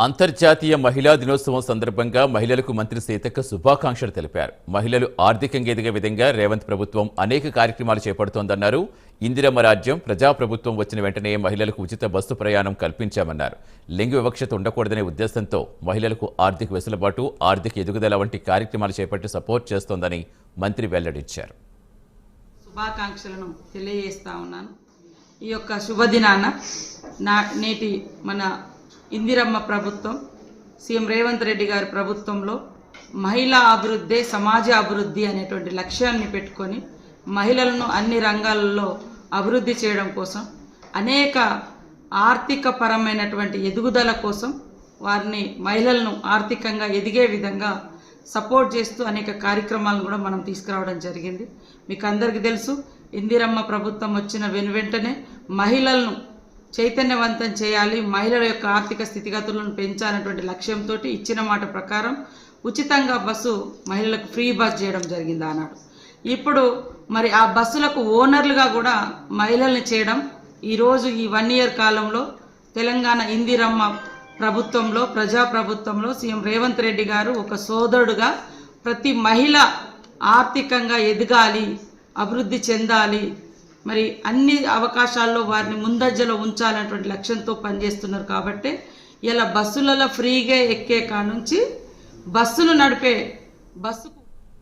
అంతర్జాతీయ మహిళా దినోత్సవం సందర్భంగా మహిళలకు మంత్రి సీతక్క శుభాకాంక్షలు తెలిపారు. మహిళలు ఆర్థికంగా ఎదిగే విధంగా రేవంత్ ప్రభుత్వం అనేక కార్యక్రమాలు చేపడుతోందన్నారు. ఇందిరమ్మ రాజ్యం ప్రజాప్రభుత్వం వచ్చిన వెంటనే మహిళలకు ఉచిత బస్సు ప్రయాణం కల్పించామన్నారు. లింగ వివక్షత ఉండకూడదనే ఉద్దేశంతో మహిళలకు ఆర్థిక వెసులుబాటు, ఆర్థిక ఎదుగుదల వంటి కార్యక్రమాలు చేపట్టి సపోర్ట్ చేస్తోందని మంత్రి వెల్లడించారు. శుభాకాంక్షలను తెలియజేస్తా ఉన్నాను. ఈ యొక్క శుభదినాన నేటి మన ఇందిరమ్మ ప్రభుత్వం, సీఎం రేవంత్ రెడ్డి గారి ప్రభుత్వంలో మహిళా అభివృద్ధి, సమాజ అభివృద్ధి అనేటువంటి లక్ష్యాన్ని పెట్టుకొని మహిళలను అన్ని రంగాలలో అభివృద్ధి చేయడం కోసం, అనేక ఆర్థిక పరమైనటువంటి ఎదుగుదల కోసం వారిని మహిళలను ఆర్థికంగా ఎదిగే విధంగా సపోర్ట్ చేస్తూ అనేక కార్యక్రమాలను కూడా మనం తీసుకురావడం జరిగింది. మీకు అందరికీ తెలుసు, ఇందిరమ్మ ప్రభుత్వం వచ్చిన వెంటనే మహిళలను చైతన్యవంతం చేయాలి, మహిళల యొక్క ఆర్థిక స్థితిగతులను పెంచాలనేటువంటి లక్ష్యంతో ఇచ్చిన మాట ప్రకారం ఉచితంగా బస్సు మహిళలకు ఫ్రీ బస్ చేయడం జరిగింది ఆనాడు. ఇప్పుడు మరి ఆ బస్సులకు ఓనర్లుగా కూడా మహిళల్ని చేయడం, ఈరోజు ఈ 1 year కాలంలో తెలంగాణ ఇందిరమ్మ ప్రభుత్వంలో, ప్రజాప్రభుత్వంలో సీఎం రేవంత్ రెడ్డి గారు ఒక సోదరుడుగా ప్రతి మహిళ ఆర్థికంగా ఎదగాలి, అభివృద్ధి చెందాలి, మరి అన్ని అవకాశాల్లో వారిని ముందంజలో ఉంచాలనేటువంటి లక్ష్యంతో పనిచేస్తున్నారు. కాబట్టి ఇలా బస్సులలో ఫ్రీగా ఎక్కే కానుంచి బస్సును నడిపే బస్సు